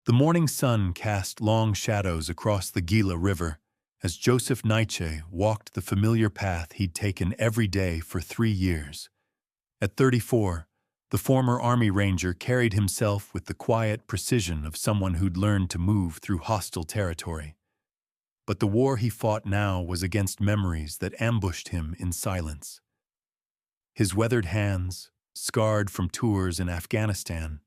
The morning sun cast long shadows across the Gila River as Joseph Nietzsche walked the familiar path he'd taken every day for 3 years. At 34, the former Army Ranger carried himself with the quiet precision of someone who'd learned to move through hostile territory. But the war he fought now was against memories that ambushed him in silence. His weathered hands, scarred from tours in Afghanistan,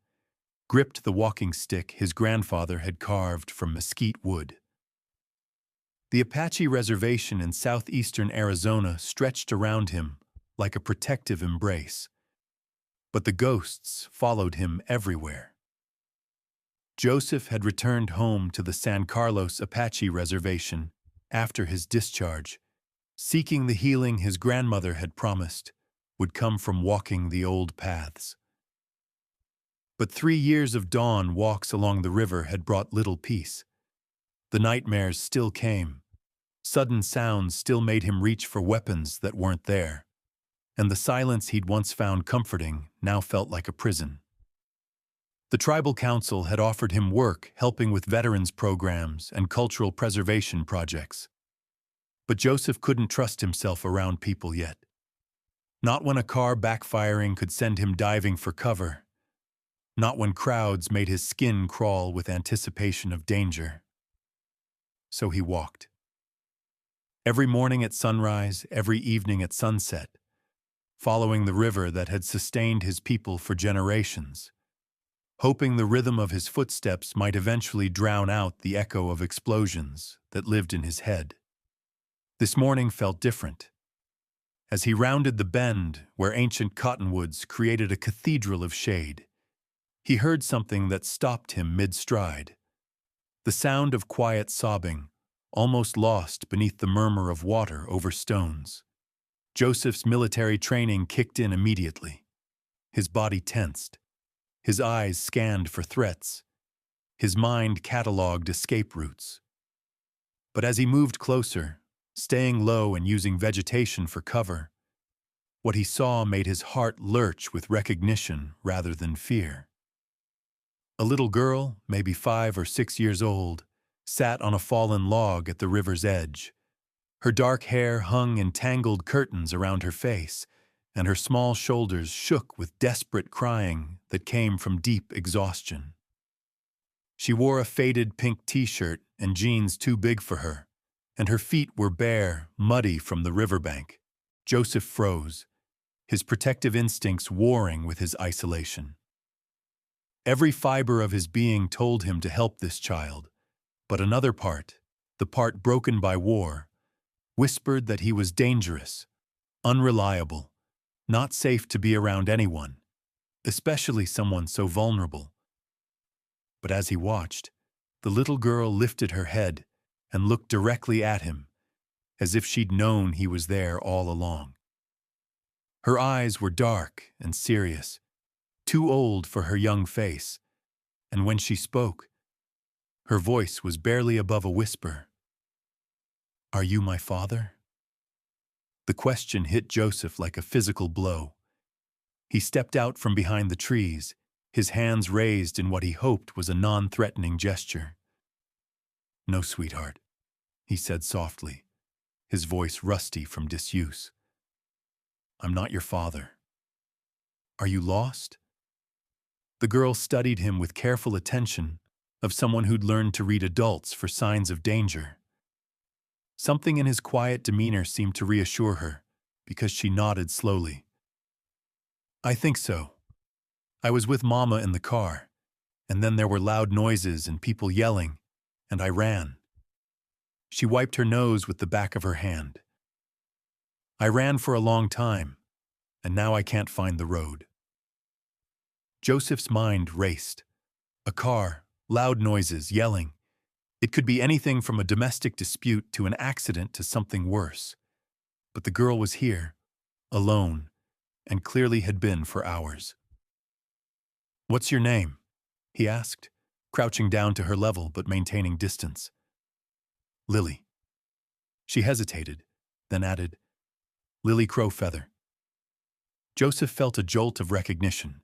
gripped the walking stick his grandfather had carved from mesquite wood. The Apache reservation in southeastern Arizona stretched around him like a protective embrace, but the ghosts followed him everywhere. Joseph had returned home to the San Carlos Apache reservation after his discharge, seeking the healing his grandmother had promised would come from walking the old paths. But 3 years of dawn walks along the river had brought little peace. The nightmares still came. Sudden sounds still made him reach for weapons that weren't there, and the silence he'd once found comforting now felt like a prison. The tribal council had offered him work helping with veterans programs and cultural preservation projects. But Joseph couldn't trust himself around people yet. Not when a car backfiring could send him diving for cover. Not when crowds made his skin crawl with anticipation of danger. So he walked. Every morning at sunrise, every evening at sunset, following the river that had sustained his people for generations, hoping the rhythm of his footsteps might eventually drown out the echo of explosions that lived in his head. This morning felt different. As he rounded the bend where ancient cottonwoods created a cathedral of shade, he heard something that stopped him mid-stride. The sound of quiet sobbing, almost lost beneath the murmur of water over stones. Joseph's military training kicked in immediately. His body tensed. His eyes scanned for threats. His mind catalogued escape routes. But as he moved closer, staying low and using vegetation for cover, what he saw made his heart lurch with recognition rather than fear. A little girl, maybe 5 or 6 years old, sat on a fallen log at the river's edge. Her dark hair hung in tangled curtains around her face, and her small shoulders shook with desperate crying that came from deep exhaustion. She wore a faded pink t-shirt and jeans too big for her, and her feet were bare, muddy from the riverbank. Joseph froze, his protective instincts warring with his isolation. Every fiber of his being told him to help this child, but another part, the part broken by war, whispered that he was dangerous, unreliable, not safe to be around anyone, especially someone so vulnerable. But as he watched, the little girl lifted her head and looked directly at him, as if she'd known he was there all along. Her eyes were dark and serious, too old for her young face, and when she spoke, her voice was barely above a whisper. "Are you my father?" The question hit Joseph like a physical blow. He stepped out from behind the trees, his hands raised in what he hoped was a non-threatening gesture. "No, sweetheart," he said softly, his voice rusty from disuse. "I'm not your father. Are you lost?" The girl studied him with careful attention of someone who'd learned to read adults for signs of danger. Something in his quiet demeanor seemed to reassure her, because she nodded slowly. "I think so. I was with Mama in the car, and then there were loud noises and people yelling, and I ran." She wiped her nose with the back of her hand. "I ran for a long time, and now I can't find the road." Joseph's mind raced. A car, loud noises, yelling. It could be anything from a domestic dispute to an accident to something worse. But the girl was here, alone, and clearly had been for hours. "What's your name?" he asked, crouching down to her level but maintaining distance. "Lily." She hesitated, then added, "Lily Crowfeather." Joseph felt a jolt of recognition.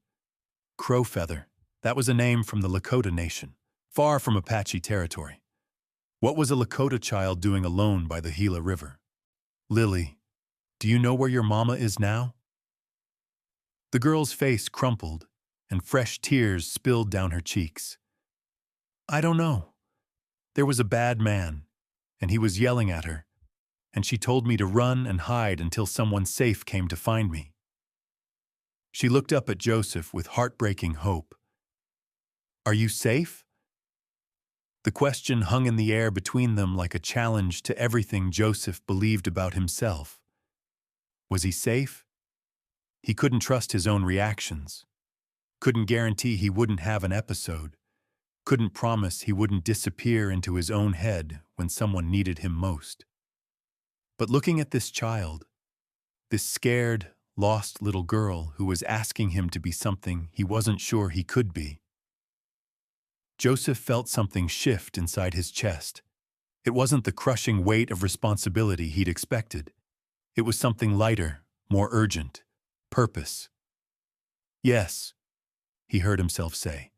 Crowfeather, that was a name from the Lakota Nation, far from Apache territory. What was a Lakota child doing alone by the Gila River? Lily, do you know where your mama is now? The girl's face crumpled, and fresh tears spilled down her cheeks. I don't know. There was a bad man, and he was yelling at her, and she told me to run and hide until someone safe came to find me. She looked up at Joseph with heartbreaking hope. Are you safe? The question hung in the air between them like a challenge to everything Joseph believed about himself. Was he safe? He couldn't trust his own reactions. Couldn't guarantee he wouldn't have an episode. Couldn't promise he wouldn't disappear into his own head when someone needed him most. But looking at this child, this scared, lost little girl who was asking him to be something he wasn't sure he could be, Joseph felt something shift inside his chest. It wasn't the crushing weight of responsibility he'd expected. It was something lighter, more urgent, purpose. Yes, he heard himself say.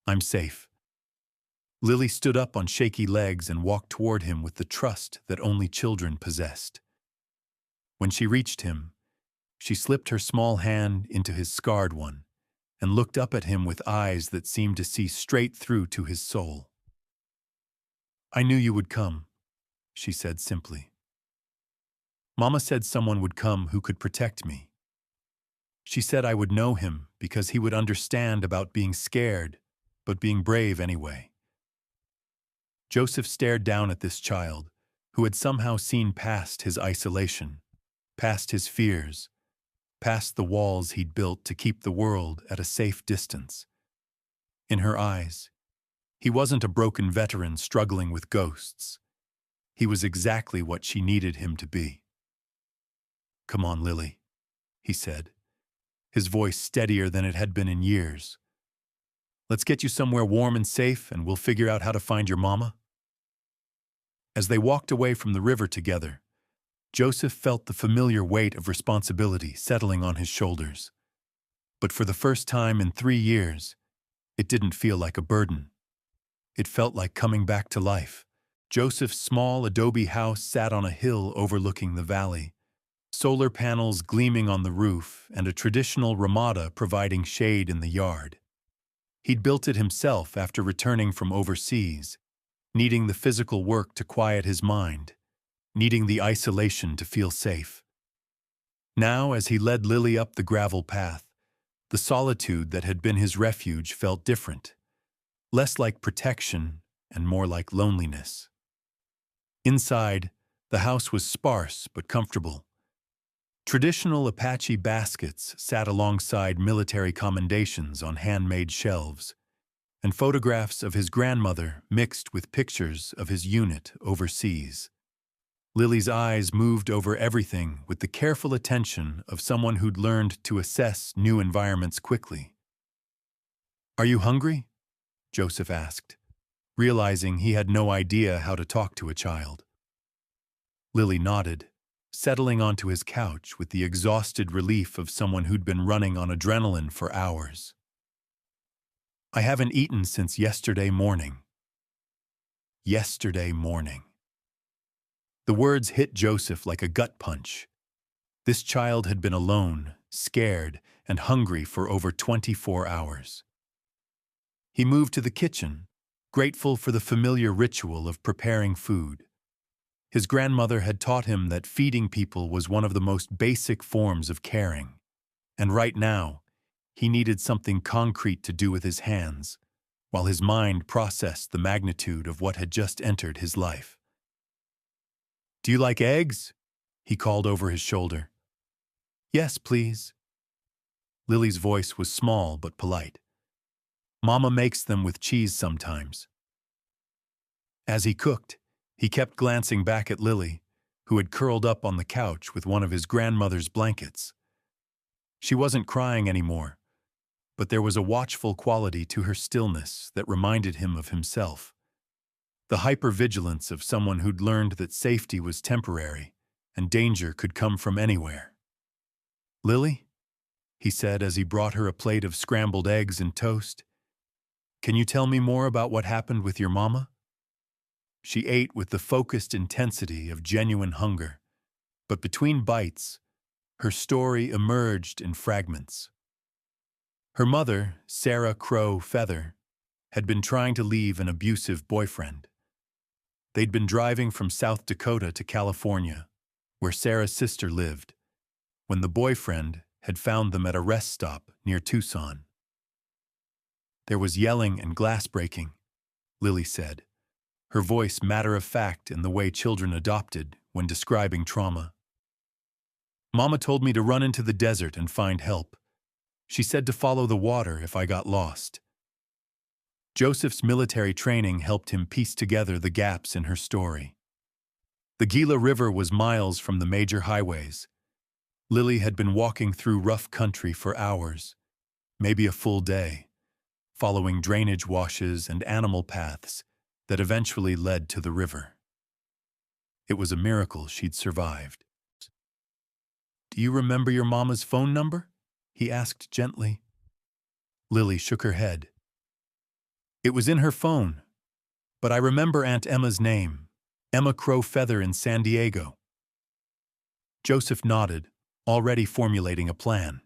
I'm safe. Lily stood up on shaky legs and walked toward him with the trust that only children possessed. When she reached him, she slipped her small hand into his scarred one and looked up at him with eyes that seemed to see straight through to his soul. I knew you would come, she said simply. Mama said someone would come who could protect me. She said I would know him because he would understand about being scared, but being brave anyway. Joseph stared down at this child, who had somehow seen past his isolation, past his fears, past the walls he'd built to keep the world at a safe distance. In her eyes, he wasn't a broken veteran struggling with ghosts. He was exactly what she needed him to be. Come on, Lily, he said, his voice steadier than it had been in years. Let's get you somewhere warm and safe, and we'll figure out how to find your mama. As they walked away from the river together, Joseph felt the familiar weight of responsibility settling on his shoulders. But for the first time in 3 years, it didn't feel like a burden. It felt like coming back to life. Joseph's small adobe house sat on a hill overlooking the valley, solar panels gleaming on the roof and a traditional ramada providing shade in the yard. He'd built it himself after returning from overseas, needing the physical work to quiet his mind, needing the isolation to feel safe. Now, as he led Lily up the gravel path, the solitude that had been his refuge felt different, less like protection and more like loneliness. Inside, the house was sparse but comfortable. Traditional Apache baskets sat alongside military commendations on handmade shelves, and photographs of his grandmother mixed with pictures of his unit overseas. Lily's eyes moved over everything with the careful attention of someone who'd learned to assess new environments quickly. Are you hungry? Joseph asked, realizing he had no idea how to talk to a child. Lily nodded, settling onto his couch with the exhausted relief of someone who'd been running on adrenaline for hours. I haven't eaten since yesterday morning. Yesterday morning. The words hit Joseph like a gut punch. This child had been alone, scared, and hungry for over 24 hours. He moved to the kitchen, grateful for the familiar ritual of preparing food. His grandmother had taught him that feeding people was one of the most basic forms of caring. And right now, he needed something concrete to do with his hands, while his mind processed the magnitude of what had just entered his life. Do you like eggs? He called over his shoulder. Yes, please. Lily's voice was small but polite. Mama makes them with cheese sometimes. As he cooked, he kept glancing back at Lily, who had curled up on the couch with one of his grandmother's blankets. She wasn't crying anymore, but there was a watchful quality to her stillness that reminded him of himself. The hypervigilance of someone who'd learned that safety was temporary and danger could come from anywhere. Lily? He said as he brought her a plate of scrambled eggs and toast. Can you tell me more about what happened with your mama? She ate with the focused intensity of genuine hunger, but between bites, her story emerged in fragments. Her mother, Sarah Crow Feather, had been trying to leave an abusive boyfriend. They'd been driving from South Dakota to California, where Sarah's sister lived, when the boyfriend had found them at a rest stop near Tucson. There was yelling and glass breaking, Lily said, her voice matter-of-fact in the way children adopted when describing trauma. Mama told me to run into the desert and find help. She said to follow the water if I got lost. Joseph's military training helped him piece together the gaps in her story. The Gila River was miles from the major highways. Lily had been walking through rough country for hours, maybe a full day, following drainage washes and animal paths that eventually led to the river. It was a miracle she'd survived. "Do you remember your mama's phone number?" he asked gently. Lily shook her head. "It was in her phone, but I remember Aunt Emma's name, Emma Crow Feather in San Diego." Joseph nodded, already formulating a plan.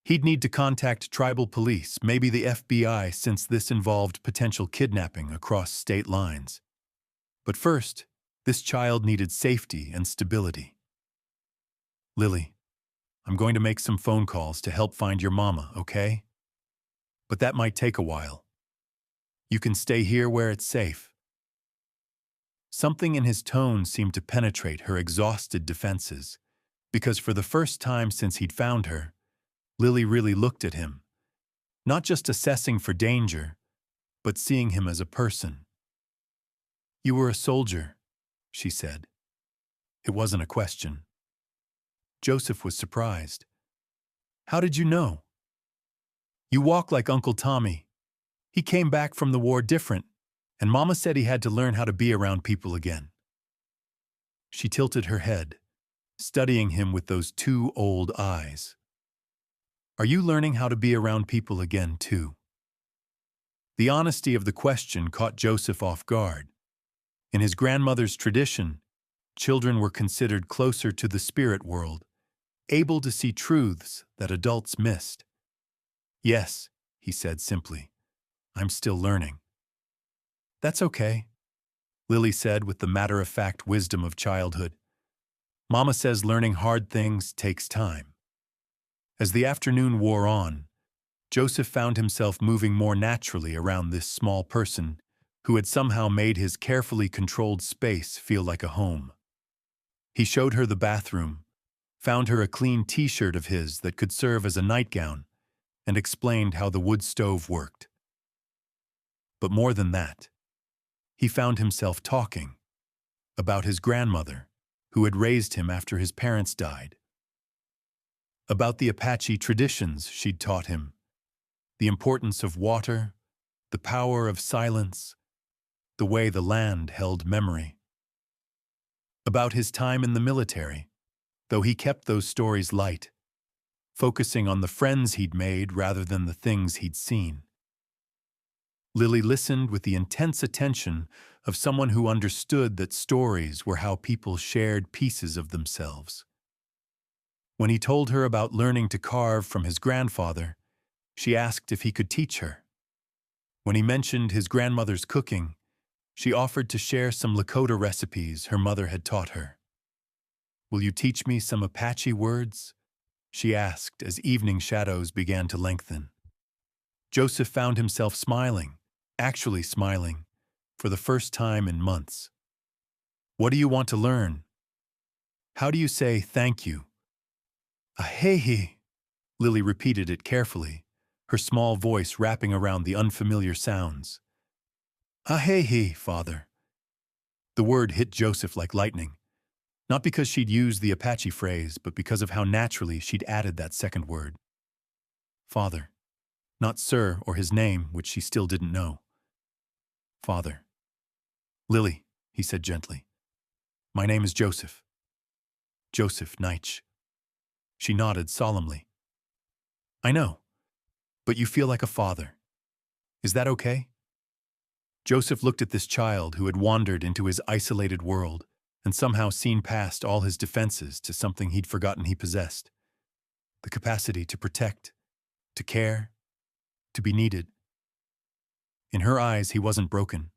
He'd need to contact tribal police, maybe the FBI, since this involved potential kidnapping across state lines. But first, this child needed safety and stability. "Lily, I'm going to make some phone calls to help find your mama, okay? But that might take a while. You can stay here where it's safe." Something in his tone seemed to penetrate her exhausted defenses, because for the first time since he'd found her, Lily really looked at him, not just assessing for danger, but seeing him as a person. "You were a soldier," she said. It wasn't a question. Joseph was surprised. "How did you know?" "You walk like Uncle Tommy. He came back from the war different, and Mama said he had to learn how to be around people again." She tilted her head, studying him with those two old eyes. "Are you learning how to be around people again, too?" The honesty of the question caught Joseph off guard. In his grandmother's tradition, children were considered closer to the spirit world, able to see truths that adults missed. "Yes," he said simply. "I'm still learning." "That's okay," Lily said with the matter-of-fact wisdom of childhood. "Mama says learning hard things takes time." As the afternoon wore on, Joseph found himself moving more naturally around this small person who had somehow made his carefully controlled space feel like a home. He showed her the bathroom, found her a clean t-shirt of his that could serve as a nightgown, and explained how the wood stove worked. But more than that, he found himself talking about his grandmother, who had raised him after his parents died, about the Apache traditions she'd taught him, the importance of water, the power of silence, the way the land held memory. About his time in the military, though he kept those stories light, focusing on the friends he'd made rather than the things he'd seen. Lily listened with the intense attention of someone who understood that stories were how people shared pieces of themselves. When he told her about learning to carve from his grandfather, she asked if he could teach her. When he mentioned his grandmother's cooking, she offered to share some Lakota recipes her mother had taught her. "Will you teach me some Apache words?" she asked as evening shadows began to lengthen. Joseph found himself smiling, actually smiling, for the first time in months. "What do you want to learn?" "How do you say thank you?" "Ahehe," Lily repeated it carefully, her small voice wrapping around the unfamiliar sounds. "Ahehe, Father." The word hit Joseph like lightning, not because she'd used the Apache phrase, but because of how naturally she'd added that second word. Father, not Sir or his name, which she still didn't know. "Father." "Lily," he said gently. "My name is Joseph. Joseph Neitch." She nodded solemnly. "I know, but you feel like a father. Is that okay?" Joseph looked at this child who had wandered into his isolated world and somehow seen past all his defenses to something he'd forgotten he possessed: the capacity to protect, to care, to be needed. In her eyes, he wasn't broken.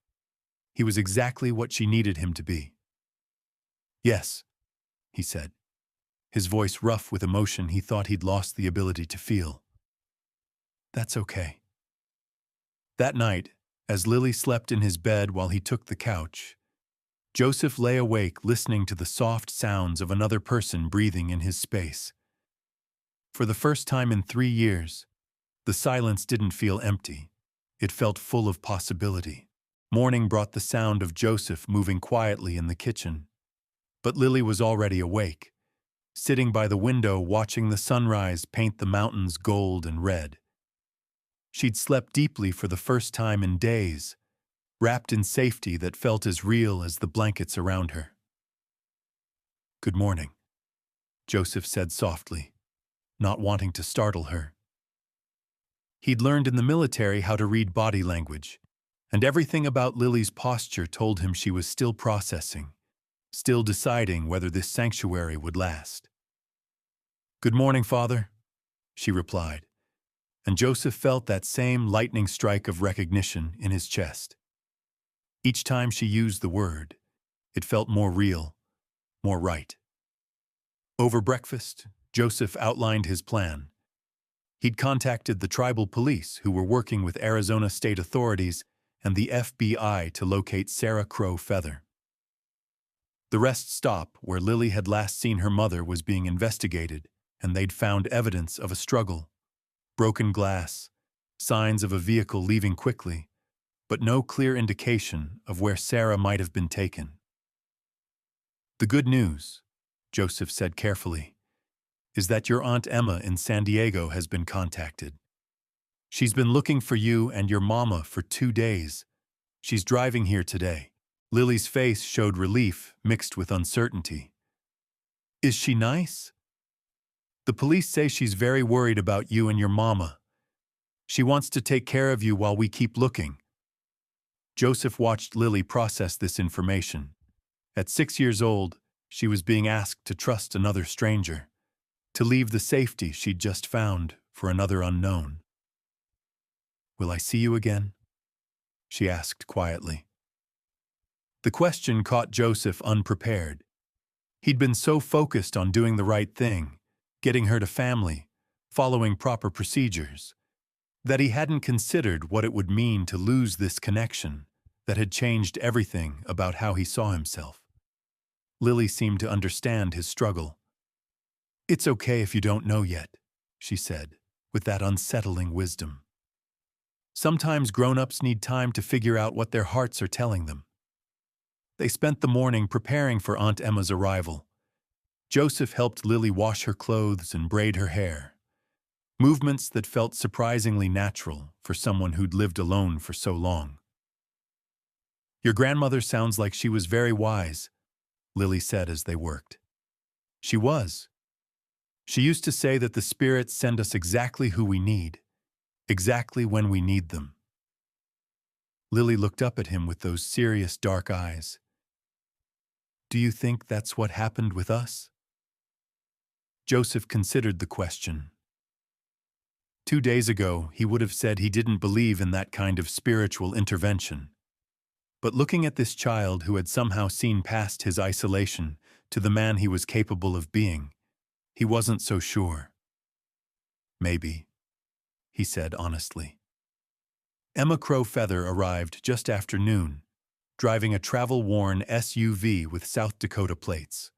He was exactly what she needed him to be. "Yes," he said, his voice rough with emotion he thought he'd lost the ability to feel. "That's okay." That night, as Lily slept in his bed while he took the couch, Joseph lay awake listening to the soft sounds of another person breathing in his space. For the first time in 3 years, the silence didn't feel empty. It felt full of possibility. Morning brought the sound of Joseph moving quietly in the kitchen. But Lily was already awake, sitting by the window watching the sunrise paint the mountains gold and red. She'd slept deeply for the first time in days, wrapped in safety that felt as real as the blankets around her. "Good morning," Joseph said softly, not wanting to startle her. He'd learned in the military how to read body language, and everything about Lily's posture told him she was still processing, still deciding whether this sanctuary would last. "Good morning, Father," she replied, and Joseph felt that same lightning strike of recognition in his chest. Each time she used the word, it felt more real, more right. Over breakfast, Joseph outlined his plan. He'd contacted the tribal police who were working with Arizona state authorities and the FBI to locate Sarah Crow Feather. The rest stop where Lily had last seen her mother was being investigated, and they'd found evidence of a struggle: broken glass, signs of a vehicle leaving quickly, but no clear indication of where Sarah might have been taken. "The good news," Joseph said carefully, "is that your Aunt Emma in San Diego has been contacted. She's been looking for you and your mama for 2 days. She's driving here today." Lily's face showed relief mixed with uncertainty. "Is she nice?" "The police say she's very worried about you and your mama. She wants to take care of you while we keep looking." Joseph watched Lily process this information. At 6 years old, she was being asked to trust another stranger, to leave the safety she'd just found for another unknown. "Will I see you again?" she asked quietly. The question caught Joseph unprepared. He'd been so focused on doing the right thing, getting her to family, following proper procedures, that he hadn't considered what it would mean to lose this connection that had changed everything about how he saw himself. Lily seemed to understand his struggle. "It's okay if you don't know yet," she said, with that unsettling wisdom. Sometimes grown-ups need time to figure out what their hearts are telling them. They spent the morning preparing for Aunt Emma's arrival. Joseph helped Lily wash her clothes and braid her hair, movements that felt surprisingly natural for someone who'd lived alone for so long. "Your grandmother sounds like she was very wise," Lily said as they worked. "She was. She used to say that the spirits send us exactly who we need, exactly when we need them." Lily looked up at him with those serious dark eyes. "Do you think that's what happened with us?" Joseph considered the question. 2 days ago, he would have said he didn't believe in that kind of spiritual intervention. But looking at this child who had somehow seen past his isolation to the man he was capable of being, he wasn't so sure. "Maybe," he said honestly. Emma Crow Feather arrived just after noon, driving a travel-worn SUV with South Dakota plates.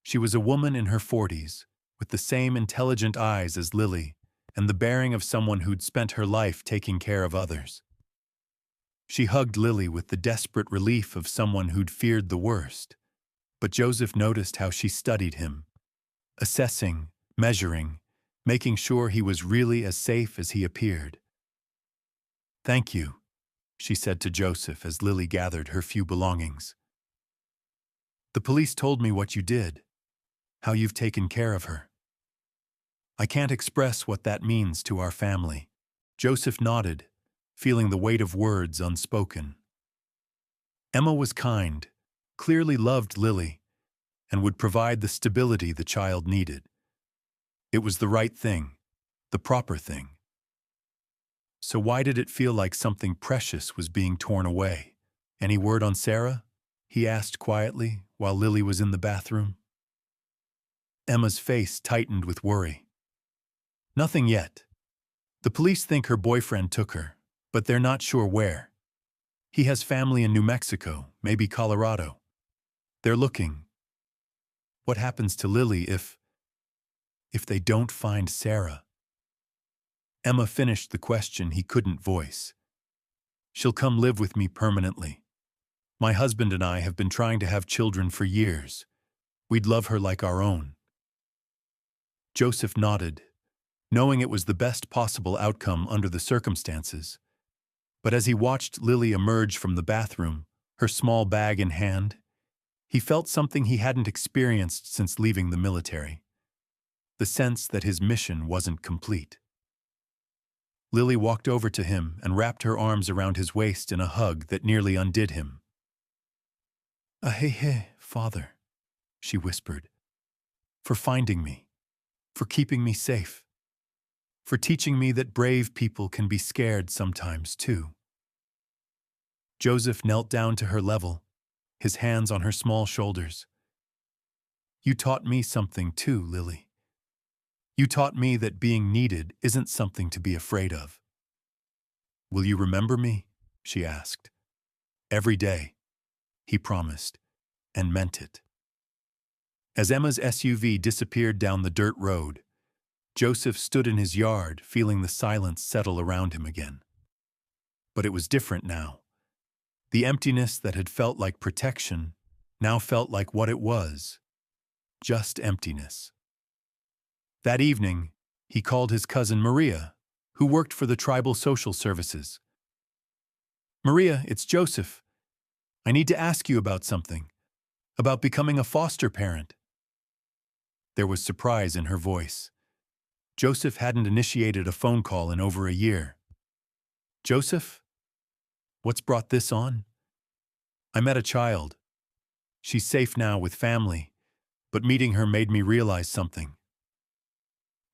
She was a woman in her 40s, with the same intelligent eyes as Lily and the bearing of someone who'd spent her life taking care of others. She hugged Lily with the desperate relief of someone who'd feared the worst, but Joseph noticed how she studied him, assessing, measuring, making sure he was really as safe as he appeared. "Thank you," she said to Joseph as Lily gathered her few belongings. "The police told me what you did, how you've taken care of her. I can't express what that means to our family." Joseph nodded, feeling the weight of words unspoken. Emma was kind, clearly loved Lily, and would provide the stability the child needed. It was the right thing, the proper thing. So why did it feel like something precious was being torn away? Any word on Sarah? He asked quietly while Lily was in the bathroom. Emma's face tightened with worry. Nothing yet. The police think her boyfriend took her, but they're not sure where. He has family in New Mexico, maybe Colorado. They're looking. What happens to Lily if they don't find Sarah? Emma finished the question he couldn't voice. She'll come live with me permanently. My husband and I have been trying to have children for years. We'd love her like our own. Joseph nodded, knowing it was the best possible outcome under the circumstances. But as he watched Lily emerge from the bathroom, her small bag in hand, he felt something he hadn't experienced since leaving the military. The sense that his mission wasn't complete. Lily walked over to him and wrapped her arms around his waist in a hug that nearly undid him. "Ahehe, Father," she whispered, "for finding me, for keeping me safe, for teaching me that brave people can be scared sometimes too." Joseph knelt down to her level, his hands on her small shoulders. "You taught me something too, Lily. You taught me that being needed isn't something to be afraid of." "Will you remember me?" she asked. "Every day," he promised, and meant it. As Emma's SUV disappeared down the dirt road, Joseph stood in his yard, feeling the silence settle around him again. But it was different now. The emptiness that had felt like protection now felt like what it was, just emptiness. That evening, he called his cousin Maria, who worked for the tribal social services. "Maria, it's Joseph. I need to ask you about something, about becoming a foster parent." There was surprise in her voice. Joseph hadn't initiated a phone call in over a year. "Joseph? What's brought this on?" "I met a child. She's safe now with family, but meeting her made me realize something.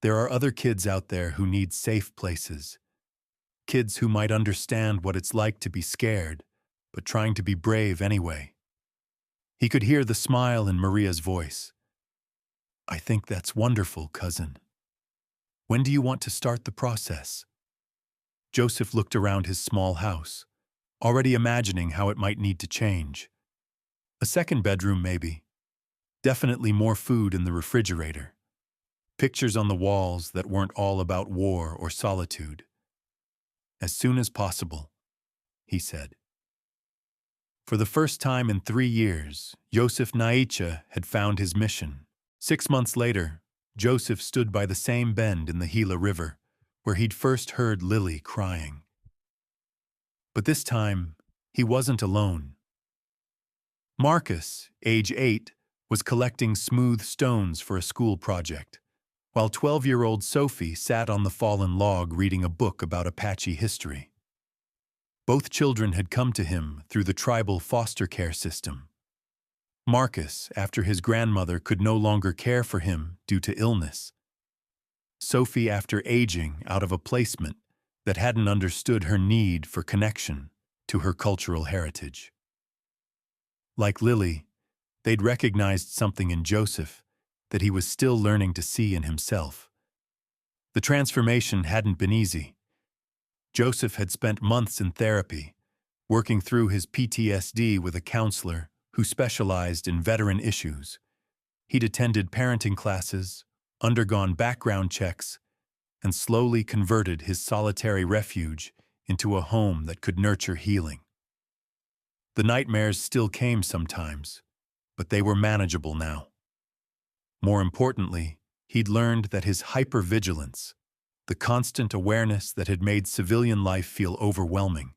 There are other kids out there who need safe places. Kids who might understand what it's like to be scared, but trying to be brave anyway." He could hear the smile in Maria's voice. "I think that's wonderful, cousin. When do you want to start the process?" Joseph looked around his small house, already imagining how it might need to change. A second bedroom, maybe. Definitely more food in the refrigerator. Pictures on the walls that weren't all about war or solitude. "As soon as possible," he said. For the first time in 3 years, Joseph Naiche had found his mission. 6 months later, Joseph stood by the same bend in the Gila River, where he'd first heard Lily crying. But this time, he wasn't alone. Marcus, age 8, was collecting smooth stones for a school project, while 12-year-old Sophie sat on the fallen log reading a book about Apache history. Both children had come to him through the tribal foster care system. Marcus, after his grandmother could no longer care for him due to illness. Sophie, after aging out of a placement that hadn't understood her need for connection to her cultural heritage. Like Lily, they'd recognized something in Joseph that he was still learning to see in himself. The transformation hadn't been easy. Joseph had spent months in therapy, working through his PTSD with a counselor who specialized in veteran issues. He'd attended parenting classes, undergone background checks, and slowly converted his solitary refuge into a home that could nurture healing. The nightmares still came sometimes, but they were manageable now. More importantly, he'd learned that his hypervigilance, the constant awareness that had made civilian life feel overwhelming,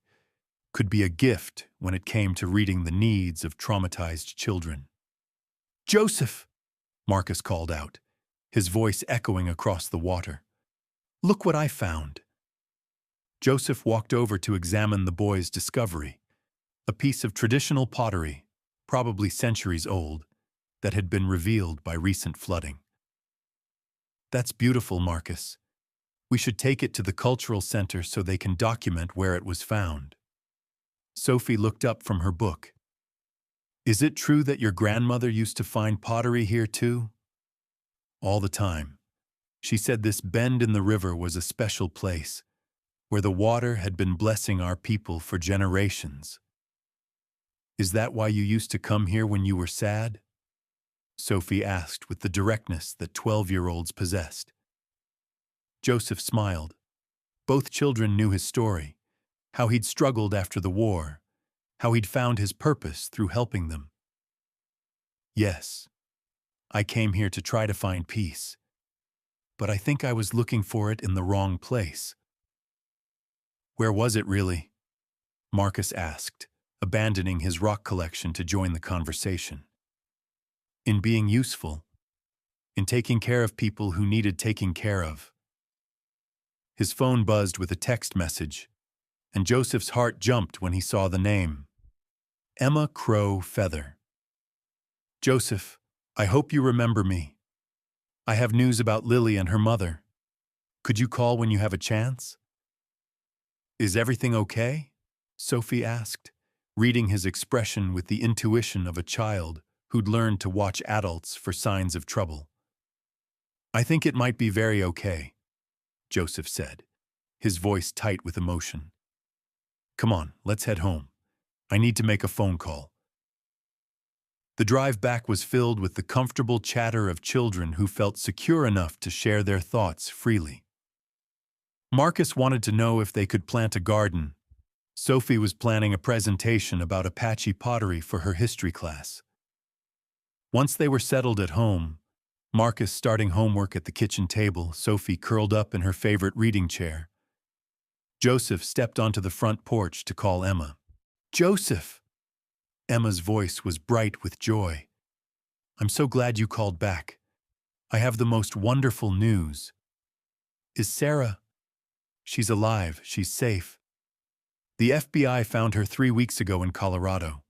could be a gift when it came to reading the needs of traumatized children. "Joseph!" Marcus called out, his voice echoing across the water. "Look what I found." Joseph walked over to examine the boy's discovery, a piece of traditional pottery, probably centuries old, that had been revealed by recent flooding. "That's beautiful, Marcus. We should take it to the cultural center so they can document where it was found." Sophie looked up from her book. "Is it true that your grandmother used to find pottery here too?" "All the time. She said this bend in the river was a special place, where the water had been blessing our people for generations." "Is that why you used to come here when you were sad?" Sophie asked with the directness that 12-year-olds possessed. Joseph smiled. Both children knew his story, how he'd struggled after the war, how he'd found his purpose through helping them. "Yes, I came here to try to find peace, but I think I was looking for it in the wrong place." "Where was it really?" Marcus asked, abandoning his rock collection to join the conversation. "In being useful, in taking care of people who needed taking care of." His phone buzzed with a text message, and Joseph's heart jumped when he saw the name. Emma Crow Feather. "Joseph, I hope you remember me. I have news about Lily and her mother. Could you call when you have a chance?" "Is everything okay?" Sophie asked, reading his expression with the intuition of a child who'd learned to watch adults for signs of trouble. "I think it might be very okay," Joseph said, his voice tight with emotion. "Come on, let's head home. I need to make a phone call." The drive back was filled with the comfortable chatter of children who felt secure enough to share their thoughts freely. Marcus wanted to know if they could plant a garden. Sophie was planning a presentation about Apache pottery for her history class. Once they were settled at home, Marcus starting homework at the kitchen table, Sophie curled up in her favorite reading chair. Joseph stepped onto the front porch to call Emma. "Joseph!" Emma's voice was bright with joy. "I'm so glad you called back. I have the most wonderful news." "Is Sarah?" "She's alive. She's safe. The FBI found her 3 weeks ago in Colorado.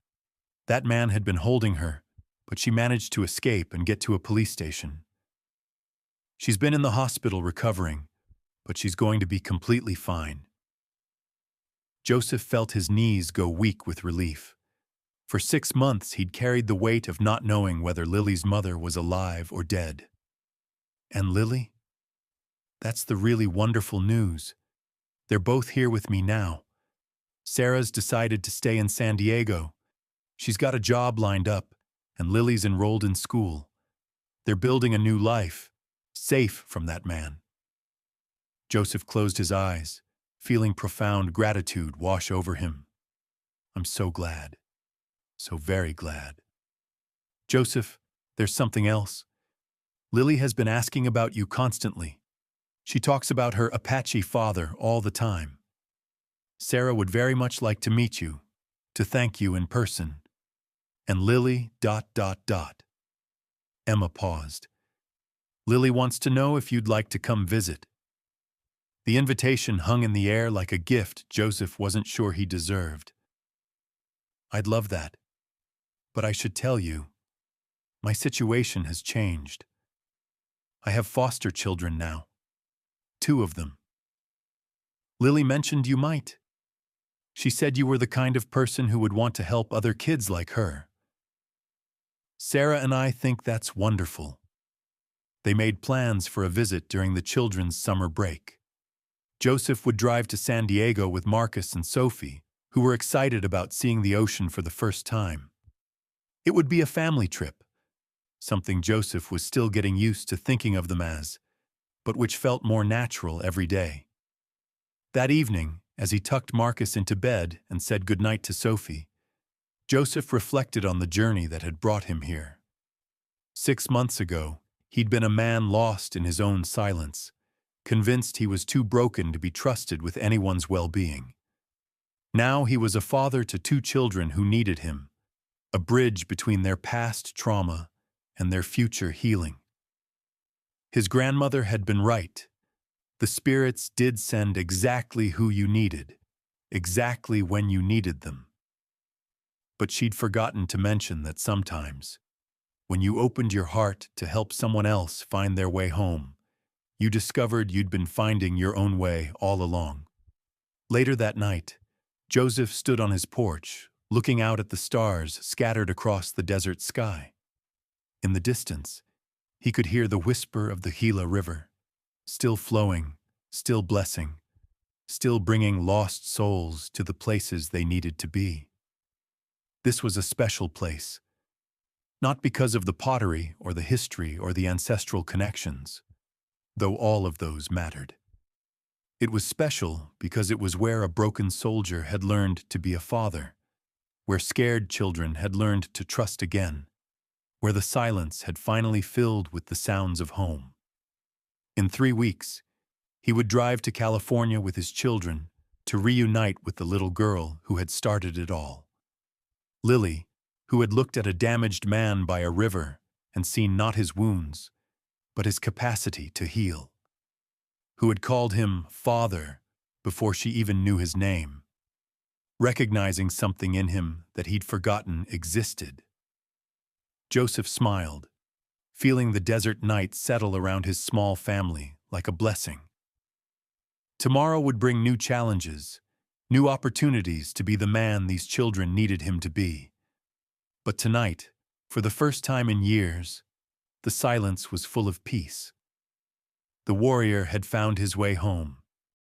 That man had been holding her, but she managed to escape and get to a police station. She's been in the hospital recovering, but she's going to be completely fine." Joseph felt his knees go weak with relief. For 6 months, he'd carried the weight of not knowing whether Lily's mother was alive or dead. And Lily? That's the really wonderful news. They're both here with me now. Sarah's decided to stay in San Diego. She's got a job lined up, and Lily's enrolled in school. They're building a new life, safe from that man. Joseph closed his eyes, feeling profound gratitude wash over him. "I'm so glad. So very glad." "Joseph, there's something else. Lily has been asking about you constantly. She talks about her Apache father all the time. Sarah would very much like to meet you, to thank you in person. And Lily... Emma paused. "Lily wants to know if you'd like to come visit." The invitation hung in the air like a gift Joseph wasn't sure he deserved. "I'd love that. But I should tell you, my situation has changed. I have foster children now. 2 of them. Lily mentioned you might. She said you were the kind of person who would want to help other kids like her. Sarah and I think that's wonderful." They made plans for a visit during the children's summer break. Joseph would drive to San Diego with Marcus and Sophie, who were excited about seeing the ocean for the first time. It would be a family trip, something Joseph was still getting used to thinking of them as, but which felt more natural every day. That evening, as he tucked Marcus into bed and said goodnight to Sophie, Joseph reflected on the journey that had brought him here. 6 months ago, he'd been a man lost in his own silence, convinced he was too broken to be trusted with anyone's well-being. Now he was a father to 2 children who needed him, a bridge between their past trauma and their future healing. His grandmother had been right. The spirits did send exactly who you needed, exactly when you needed them. But she'd forgotten to mention that sometimes, when you opened your heart to help someone else find their way home, you discovered you'd been finding your own way all along. Later that night, Joseph stood on his porch, looking out at the stars scattered across the desert sky. In the distance, he could hear the whisper of the Gila River, still flowing, still blessing, still bringing lost souls to the places they needed to be. This was a special place, not because of the pottery or the history or the ancestral connections, though all of those mattered. It was special because it was where a broken soldier had learned to be a father, where scared children had learned to trust again, where the silence had finally filled with the sounds of home. In 3 weeks, he would drive to California with his children to reunite with the little girl who had started it all. Lily, who had looked at a damaged man by a river and seen not his wounds, but his capacity to heal. Who had called him father before she even knew his name, recognizing something in him that he'd forgotten existed. Joseph smiled, feeling the desert night settle around his small family like a blessing. Tomorrow would bring new challenges, new opportunities to be the man these children needed him to be. But tonight, for the first time in years, the silence was full of peace. The warrior had found his way home,